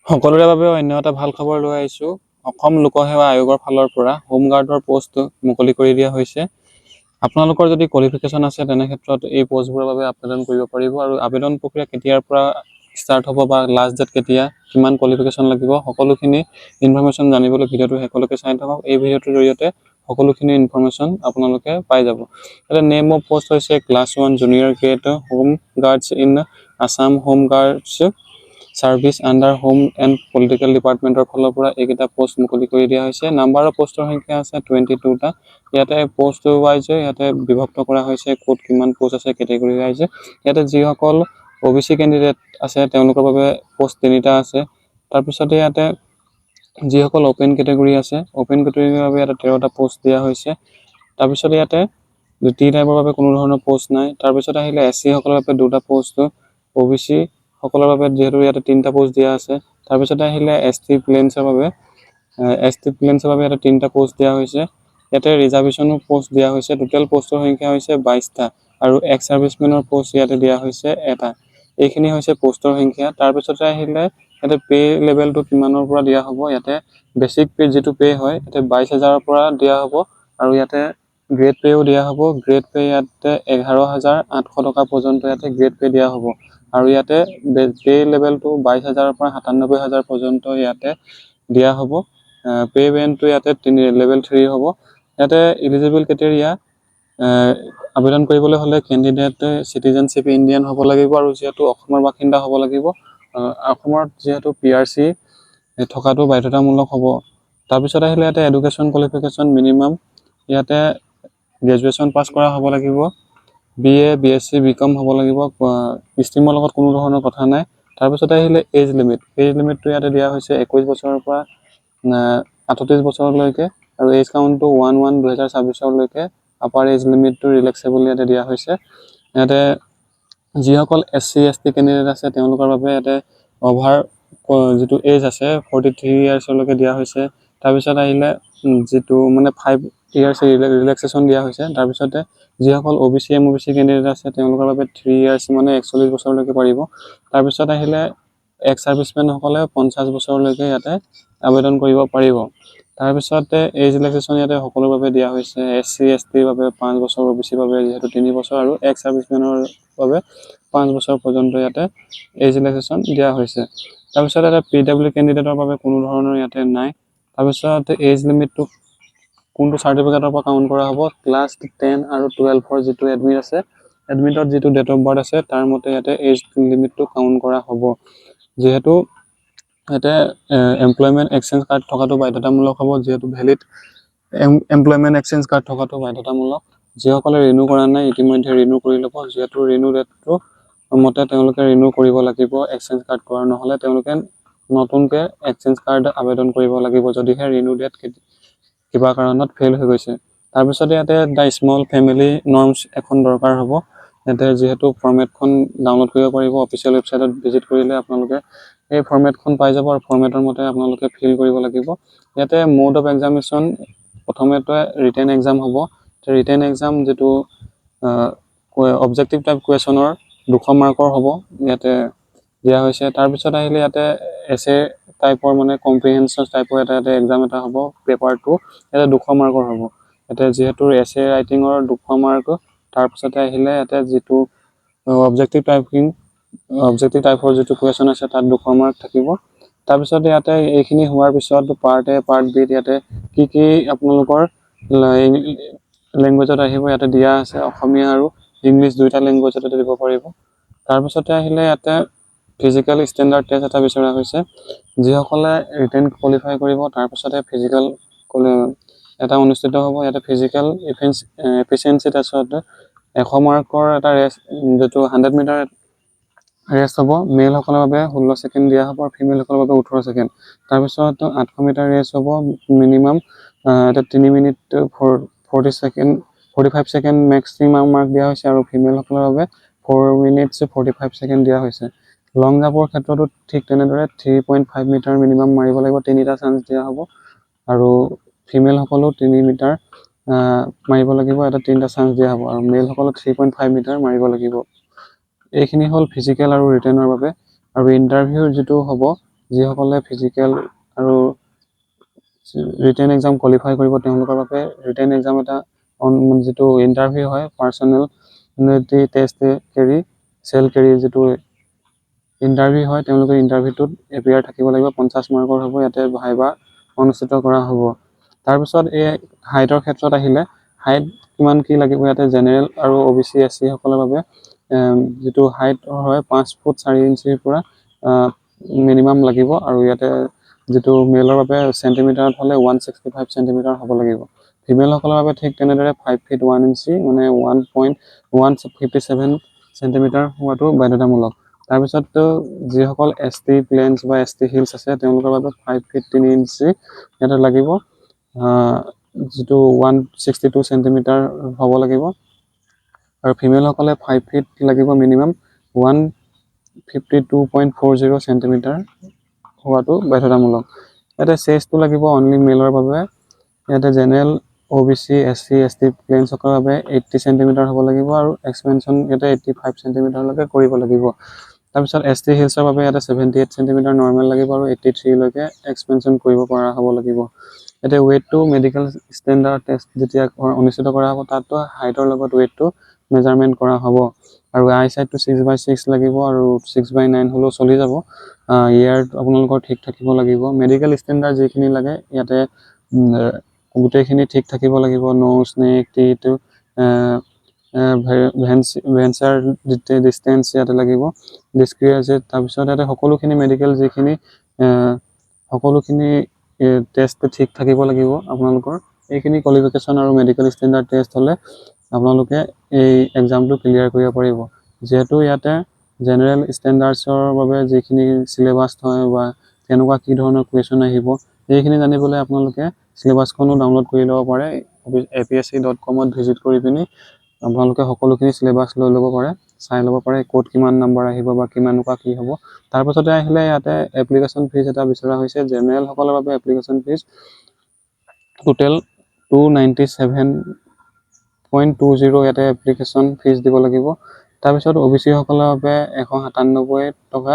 সকলোৰে বাবে অন্য এটা ভাল খবৰ লৈ আহিছোঁ। অসম লোকসেৱা আয়োগৰ ফালৰ পৰা হোমগাৰ্ডৰ পোষ্ট মুকলি কৰি দিয়া হৈছে। আপোনালোকৰ যদি কোৱালিফিকেশ্যন আছে তেনে ক্ষেত্ৰত এই পোষ্টবোৰৰ বাবে আবেদন কৰিব পাৰিব আৰু আবেদন প্ৰক্ৰিয়া কেতিয়াৰ পৰা ষ্টাৰ্ট হ'ব বা লাষ্ট ডেট কেতিয়া, কিমান কোৱালিফিকেশ্যন লাগিব, সকলোখিনি ইনফৰমেশ্যন জানিবলৈ ভিডিঅ'টো শেষলৈকে চাই থাকক। এই ভিডিঅ'টোৰ জৰিয়তে সকলোখিনি ইনফৰমেশ্যন আপোনালোকে পাই যাব। এটা নেম অফ পোষ্ট হৈছে class 1 junior grade home guards in Assam home guards service under home and political ডিপাৰ্টমেণ্টৰ ফালৰ পৰা এইকেইটা পোষ্ট মুকলি কৰি দিয়া হৈছে। নাম্বাৰ অফ পোষ্টৰ সংখ্যা আছে 22টা। ইয়াতে পোষ্ট ৱাইজ ইয়াতে বিভক্ত কৰা হৈছে, ক'ত কিমান পোষ্ট আছে কেটেগৰী ৱাইজ। ইয়াতে যিসকল OBC কেণ্ডিডেট আছে তেওঁলোকৰ বাবে পোষ্ট 3টা আছে। তাৰপিছতে ইয়াতে যিসকল অপেন কেটেগৰী আছে, অপেন কেটেগৰীৰ বাবে ইয়াতে 13টা পোষ্ট দিয়া হৈছে। তাৰপিছতে ইয়াতে টি টাইপৰ বাবে কোনো ধৰণৰ পোষ্ট নাই। তাৰপিছত আহিলে SC সকলৰ বাবে 2টা পোষ্ট, OBC সকলৰ বাবে যিহেতু ইয়াতে 3টা পোষ্ট দিয়া আছে। তাৰপিছতে আহিলে ST প্লেনছৰ বাবে ইয়াতে 3টা পোষ্ট দিয়া হৈছে। ইয়াতে ৰিজাৰ্ভেশ্যনৰ পোষ্ট দিয়া হৈছে। টোটেল পোষ্টৰ সংখ্যা হৈছে 22টা আৰু এক্স ছাৰ্ভিচমেনৰ পোষ্ট ইয়াতে দিয়া হৈছে 1টা। এইখিনি হৈছে পোষ্টৰ সংখ্যা। তাৰপিছতে আহিলে ইয়াতে পে লেভেলটো কিমানৰ পৰা দিয়া হ'ব। ইয়াতে বেছিক পে যিটো পে হয় ইয়াতে 22,000ৰ পৰা দিয়া হ'ব আৰু ইয়াতে গ্ৰেড পেও দিয়া হ'ব। গ্ৰেড পে ইয়াতে 11,800 টকা পৰ্যন্ত ইয়াতে গ্ৰেড পে দিয়া হ'ব আৰু ইয়াতে পে লেভেলটো 22,000ৰ পৰা 97,000 পৰ্যন্ত ইয়াতে দিয়া হ'ব। পে বেণ্ডটো ইয়াতে লেভেল 3 হ'ব। ইয়াতে ইলিজিবল ক্ৰাইটেৰিয়া আবেদন কৰিবলৈ হ'লে কেণ্ডিডেট চিটিজেনশ্বিপ ইণ্ডিয়ান হ'ব লাগিব আৰু যিহেতু অসমৰ বাসিন্দা হ'ব লাগিব। অসমত যিহেতু PRC থকাটো বাধ্যতামূলক হ'ব। তাৰপিছত আহিলে ইয়াতে এডুকেশ্যন কোৱালিফিকেশ্যন মিনিমাম ইয়াতে গ্ৰেজুৱেশ্যন পাছ কৰা হ'ব লাগিব। BA BSc BCom হ'ব লাগিব। ষ্ট্ৰীমৰ লগত কোনো ধৰণৰ কথা নাই। তাৰপিছতে আহিলে এজ লিমিটটো ইয়াতে দিয়া হৈছে 21 বছৰৰ পৰা 38 বছৰলৈকে আৰু এজ কাউণ্টটো 1/1/2026লৈকে আপাৰ এজ লিমিটটো ৰিলেক্সেবল ইয়াতে দিয়া হৈছে। ইয়াতে যিসকল SC ST কেণ্ডিডেট আছে তেওঁলোকৰ বাবে ইয়াতে অভাৰ যিটো এজ আছে 43 ইয়াৰ্ছলৈকে দিয়া হৈছে। তাৰপিছত আহিলে যিটো মানে 5 ইয়াৰ্ছ ৰিলেক্সেশ্যন দিয়া হৈছে। তাৰপিছতে যিসকল OBC MOBC কেণ্ডিডেট আছে তেওঁলোকৰ বাবে 3 ইয়াৰ্ছ মানে 41 বছৰলৈকে পাৰিব। তাৰপিছত আহিলে এক্স ছাৰ্ভিচমেনসকলে 50 বছৰলৈকে ইয়াতে আবেদন কৰিব পাৰিব। তাৰপিছতে এজ ৰিলেক্সেশ্যন ইয়াতে সকলোৰ বাবে দিয়া হৈছে। SC STৰ বাবে 5 বছৰ, OBCৰ বাবে যিহেতু 3 বছৰ আৰু এক্স ছাৰ্ভিচমেনৰ বাবে 5 বছৰ পৰ্যন্ত ইয়াতে এজ ৰিলেক্সেশ্যন দিয়া হৈছে। তাৰপিছত ইয়াতে PW কেণ্ডিডেটৰ বাবে কোনো ধৰণৰ ইয়াতে নাই। তাৰপিছত এজ লিমিটটো কোনটো চাৰ্টিফিকেটৰ পৰা কাউণ্ট কৰা হ'ব, ক্লাছ 10 আৰু 12ৰ যিটো এডমিট আছে, এডমিটত যিটো ডেট অফ বাৰ্থ আছে তাৰ মতে ইয়াতে এজ লিমিটটো কাউণ্ট কৰা হ'ব। যিহেতু ইয়াতে এমপ্লয়মেণ্ট এক্সচেঞ্জ কাৰ্ড থকাটো বাধ্যতামূলক হ'ব। যিহেতু ভেলিড এমপ্লয়মেণ্ট এক্সচেঞ্জ কাৰ্ড থকাটো বাধ্যতামূলক। যিসকলে ৰিনিউ কৰা নাই ইতিমধ্যে ৰিনিউ কৰি ল'ব। যিহেতু ৰিনিউ ডেটটো মতে তেওঁলোকে ৰিনিউ কৰিব লাগিব এক্সচেঞ্জ কাৰ্ড কৰা, নহ'লে তেওঁলোকে নতুনকৈ এক্সচেঞ্জ কাৰ্ড আবেদন কৰিব লাগিব যদিহে ৰিনিউ ডেট কিবা কাৰণত ফেইল হৈ গৈছে। তাৰপিছতে ইয়াতে দ্য স্মল ফেমিলি নৰ্মছ এখন দৰকাৰ হ'ব। ইয়াতে যিহেতু ফৰ্মেটখন ডাউনলোড কৰিব পাৰিব, অফিচিয়েল ৱেবছাইটত ভিজিট কৰিলে আপোনালোকে এই ফৰ্মেটখন পাই যাব আৰু ফৰ্মেটৰ মতে আপোনালোকে ফিল কৰিব লাগিব। ইয়াতে মোড অফ এক্সামিনেশ্যন প্ৰথমেতো ৰিটেন এক্সাম হ'ব। ৰিটেন এক্সাম যিটো অবজেক্টিভ টাইপ কুৱেশ্যনৰ 200 মাৰ্কৰ হ'ব ইয়াতে দিয়া হৈছে। তাৰপিছত আহিলে ইয়াতে এছে টাইপৰ মানে কম্প্ৰিহেনশ্যন টাইপৰ এটা এক্সাম এটা হ'ব, পেপাৰ 2 ইয়াতে 200 মাৰ্কৰ হ'ব। ইয়াতে যিহেতু এছে ৰাইটিঙৰ 200 মাৰ্ক, তাৰপিছতে আহিলে ইয়াতে যিটো অবজেক্টিভ টাইপৰ যিটো কুৱেশ্যন আছে তাত 200 মাৰ্ক থাকিব। তাৰপিছত ইয়াতে এইখিনি হোৱাৰ পিছত পাৰ্ট A পাৰ্ট B ইয়াতে কি আপোনালোকৰ লেংগুৱেজত আহিব ইয়াতে দিয়া আছে। অসমীয়া আৰু ইংলিছ দুইটা লেংগুৱেজতে দিব পাৰিব। তাৰপিছতে আহিলে ইয়াতে ফিজিকেল ষ্টেণ্ডাৰ্ড টেষ্ট এটা বিচৰা হৈছে। যিসকলে ৰিটেন কোৱালিফাই কৰিব তাৰপিছতে ফিজিকেল এটা অনুষ্ঠিত হ'ব। ইয়াতে ফিজিকেল এফিচিয়েঞ্চি টেষ্টত 100 মাৰ্কৰ এটা ৰেষ্ট, যিটো 100 মিটাৰ ৰেষ্ট হ'ব। মেলসকলৰ বাবে 16 ছেকেণ্ড দিয়া হ'ব আৰু ফিমেলসকলৰ বাবে 18 ছেকেণ্ড। তাৰপিছত 800 মিটাৰ ৰেষ্ট হ'ব মিনিমাম, এটা 3 মিনিট 45 ছেকেণ্ড মেক্সিমাম মাৰ্ক দিয়া হৈছে আৰু ফিমেলসকলৰ বাবে 4 মিনিটছ 45 ছেকেণ্ড দিয়া হৈছে। লং জাম্পৰ ক্ষেত্ৰতো ঠিক তেনেদৰে 3.5 মিটাৰ মিনিমাম মাৰিব লাগিব, 3টা চান্স দিয়া হ'ব আৰু ফিমেলসকলেও 3 মিটাৰ মাৰিব লাগিব, এটা 3টা চান্স দিয়া হ'ব আৰু মেলসকলক 3.5 মিটাৰ মাৰিব লাগিব। এইখিনি হ'ল ফিজিকেল আৰু ৰিটেনৰ বাবে। আৰু ইণ্টাৰভিউ যিটো হ'ব যিসকলে ফিজিকেল আৰু ৰিটেন এক্সাম কোৱালিফাই কৰিব তেওঁলোকৰ বাবে ৰিটেন এক্সাম এটা যিটো ইণ্টাৰভিউ হয় পাৰ্চনেলিটি টেষ্ট কেৰি চেল কেৰি যিটো ইণ্টাৰভিউ হয় তেওঁলোকে ইণ্টাৰভিউটোত এপিয়াৰ থাকিব লাগিব 50 মাৰ্কৰ হ'ব ইয়াতে ভাইবা অনুষ্ঠিত কৰা হ'ব তাৰপিছত এই হাইটৰ ক্ষেত্ৰত আহিলে হাইট কিমান কি লাগিব ইয়াতে জেনেৰেল আৰু OBC SC সকলৰ বাবে যিটো হাইট হয় 5 ফুট 4 ইঞ্চিৰ পৰা মিনিমাম লাগিব আৰু ইয়াতে যেটো মেলৰ বাবে সেন্টিমিটাৰত হলে 165 সেন্টিমিটাৰ হ'ব লাগিব ফিমেল সকলৰ বাবে ঠিক তেনেদৰে 5 ফিট 1 ইঞ্চি মানে 1.157 সেন্টিমিটাৰ হোৱাটো বাধ্যতামূলক তাৰপিছত যিসকল ST প্লেনছ বা ST হিলছ আছে তেওঁলোকৰ বাবে 5 ফিট 3 ইঞ্চি এটা লাগিব যেটো 162 সেন্টিমিটাৰ হ'ব লাগিব আৰু ফিমেল সকলে 5 ফিট লাগিব মিনিমাম 152.40 সেন্টিমিটাৰ হোৱাটো বাধ্যতামূলক ইয়াতে চেষ্টটো লাগিব অনলি মেলৰ বাবে ইয়াতে general OBC SC ST planes সকলৰ বাবে 80 সেন্টিমিটাৰ হ'ব লাগিব আৰু এক্সপেনশন ইয়াতে 85 সেন্টিমিটাৰ লৈকে কৰিব লাগিব তাৰপিছত ST হিলছৰ বাবে ইয়াতে 78 সেন্টিমিটাৰ নৰমাল লাগিব আৰু 83 লৈকে এক্সপেনশন কৰিব পৰা হ'ব লাগিব ইয়াতে ওয়েটটো মেডিকেল ষ্টেণ্ডাৰ্ড টেষ্ট যেতিয়া অনুষ্ঠিত কৰা হ'ব তাতো হাইটৰ লগত ওয়েটটো মেজাৰমেন্ট কৰা হ'ব আৰু আই সাইডটো 6/6 লাগিব আৰু 6/9 হলেও চলি যাব ইয়াৰ আপোনালোকৰ ঠিক থাকিব লাগিব মেডিকেল ষ্টেণ্ডাৰ্ড যিখিনি লাগে ইয়াতে গোটেইখিনি ঠিক থাকিব লাগিব নোজ নেক টিট ভেঞ্চাৰ ডিসটেন্স ইয়াতে লাগিব ডিসক্ৰিয়াছে তাৰপিছত ইয়াতে সকলোখিনি মেডিকেল যিখিনি সকলোখিনি টেষ্ট ঠিক থাকিব লাগিব আপোনালোকৰ এইখিনি কোৱালিফিকেশন আৰু মেডিকেল ষ্টেণ্ডাৰ্ড টেষ্ট হলে আপোনালোকে এই এক্সামটো ক্লিয়াৰ কৰিব পাৰিব যেহেতু ইয়াতে জেনেৰেল ষ্টেণ্ডাৰ্ডছৰ বাবে যিখিনি সিলেবাস হয় বা কেনেকুৱা কি ধৰণৰ কোৱেশ্চন আহিব এইখিনি জানিবলৈ আপোনালোকে সিলেবাসখনো ডাউনলোড কৰি ল'ব পাৰে apsc.com ত ভিজিট কৰি পিনি আপোনালোকে সকলোখিনি সিলেবাস লৈ ল'ব পাৰে চাই ল'ব পাৰে কোড কিমান নম্বৰ আহিব বা কিমানকুৱা কি হ'ব তাৰ পাছতে আহিলে ইয়াতে এপ্লিকেশন ফিজ এটা বিচৰা হৈছে জেনেৰেল সকলৰ বাবে এপ্লিকেশন ফিজ টোটেল 297.20 ইয়াতে এপ্লিকেশন ফিজ দিব লাগিব তাৰ পিছত OBC সকলৰ বাবে 197 টকা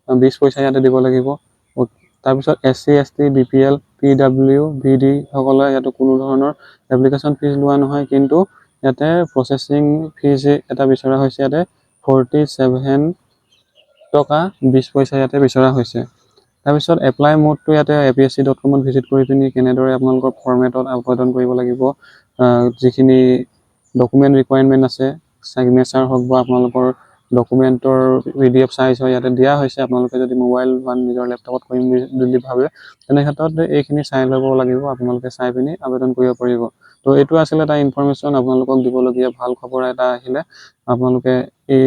20 পইচা ইয়াতে দিব লাগিব তাৰ পিছত SC ST BPL PW VD সকলে ইয়াতে কোনো ধৰণৰ এপ্লিকেশন ফিজ লোৱা নহয় কিন্তু ইয়াতে প্ৰসেসিং ফিজ এটা বিচৰা হৈছে ইয়াতে 47 টকা 20 পইচা ইয়াতে বিচৰা হৈছে তাৰ পিছত এপ্লাই মোডটো ইয়াতে apsc.com ত ভিজিট কৰি পিনি কেনেদৰে আপোনালোকৰ ফৰমেটত আবেদন কৰিব লাগিব যিখিনি ডকুমেন্ট ৰিকোয়াৰমেন্ট আছে সিগনেচাৰ হক বা আপোনালোকৰ ডকুমেন্টৰ PDF সাইজ হয় ইয়াতে দিয়া হৈছে আপোনালোকে যদি মোবাইল বা নিজৰ ল্যাপটপত কৰিম বুলি ভাবে তেনে ক্ষেত্ৰত এইখিনি চাই ল'ব লাগিব আপোনালোকে চাই পিনি আবেদন কৰিব পাৰিব তো এটো আছিল এটা ইনফৰমেশন আপোনালোকক দিবলগীয়া ভাল খবৰ এটা আহিলে আপোনালোকে এই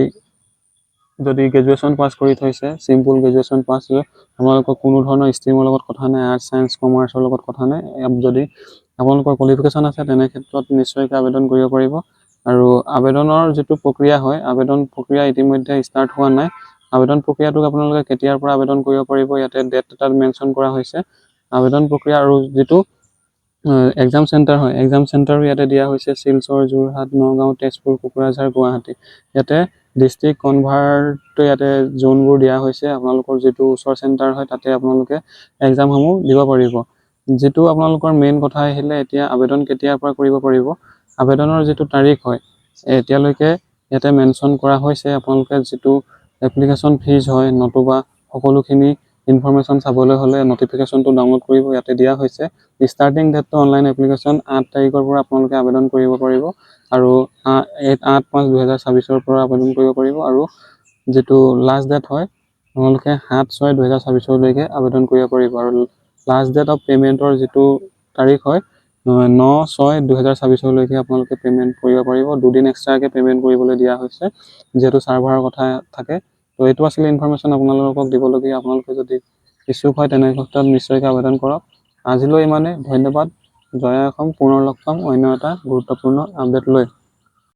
যদি গ্ৰেজুৱেচন পাস কৰি থৈছে সিম্পল গ্ৰেজুৱেচন পাস আপোনালোকৰ কোনো ধৰণৰ ষ্ট্ৰীমৰ লগত কথা নাই আৰ্টছ সায়েন্স কমাৰ্চৰ লগত কথা নাই যদি আপোনালোকৰ কোৱালিফিকেশন আছে তেনে ক্ষেত্ৰত নিশ্চয়কৈ আবেদন কৰিব পাৰিব আৰু আবেদনৰ যেটো প্ৰক্ৰিয়া হয় আবেদন প্ৰক্ৰিয়া ইতিমধ্যে ষ্টাৰ্ট হোৱা নাই আবেদন প্ৰক্ৰিয়াটো আপোনালোকে কেতিয়াৰ পৰা আবেদন কৰিব পাৰিব ইয়াতে ডেট এটা মেনশন কৰা হৈছে আবেদন প্ৰক্ৰিয়া আৰু যেটো এক্সাম সেন্টাৰ হয় এক্সাম সেন্টাৰো ইয়াতে দিয়া হৈছে শিলচৰ যোৰহাট নগাঁও তেজপুৰ কোকৰাঝাৰ গুৱাহাটী ইয়াতে ডিস্ট্ৰিক্ট কনভাৰ্ট ইয়াতে জোনবোৰ দিয়া হৈছে আপোনালোকৰ যেটো ওচৰ সেন্টাৰ হয় তাতে আপোনালোকে এক্সাম সমূহ দিব পাৰিব যেটো আপোনালোকৰ মেইন কথা আহিলে এতিয়া আবেদন কেতিয়াৰ পৰা কৰিব পাৰিব আবেদনৰ যেটো তাৰিখ হয় এতিয়ালৈকে ইয়াতে মেনশন কৰা হৈছে আপোনালোকে যেটো এপ্লিকেশন ফিজ হয় নতুবা সকলোখিনি ইনফৰমেশন চাবলৈ হলে নটিফিকেশনটো ডাউনলোড কৰিব ইয়াতে দিয়া হৈছে স্টাৰ্টিং ডেটটো অনলাইন এপ্লিকেশন 8 তাৰিখৰ পৰা আপোনালোকে আবেদন কৰিব পাৰিব আৰু 8/5/2024 ৰ পৰা আবেদন কৰিব পাৰিব আৰু যেটো লাষ্ট ডেট হয় আপোনালোকে 7/6/2024 লৈকে আবেদন কৰিব পাৰিব আৰু লাষ্ট ডেট অফ পেমেন্টৰ যেটো তাৰিখ হয় 9/6/2024 লৈকে আপোনালোকে পেমেন্ট কৰিব পাৰিব দুদিন এক্সট্ৰাকে পেমেন্ট কৰিবলৈ দিয়া হৈছে যেটো সাৰ্ভাৰৰ কথা থাকে তো এটো আছিল ইনফৰমেশন আপোনালোকক দিবলগীয়া আপোনালোকে যদি ইচ্ছুক হয় তেনে ক্ষেত্ৰত নিশ্চয়কৈ আবেদন কৰক আজিলৈ ইমানে ধন্যবাদ জয় অসম পুনৰ লগ পাম অন্য এটা গুৰুত্বপূৰ্ণ আপডেট লৈ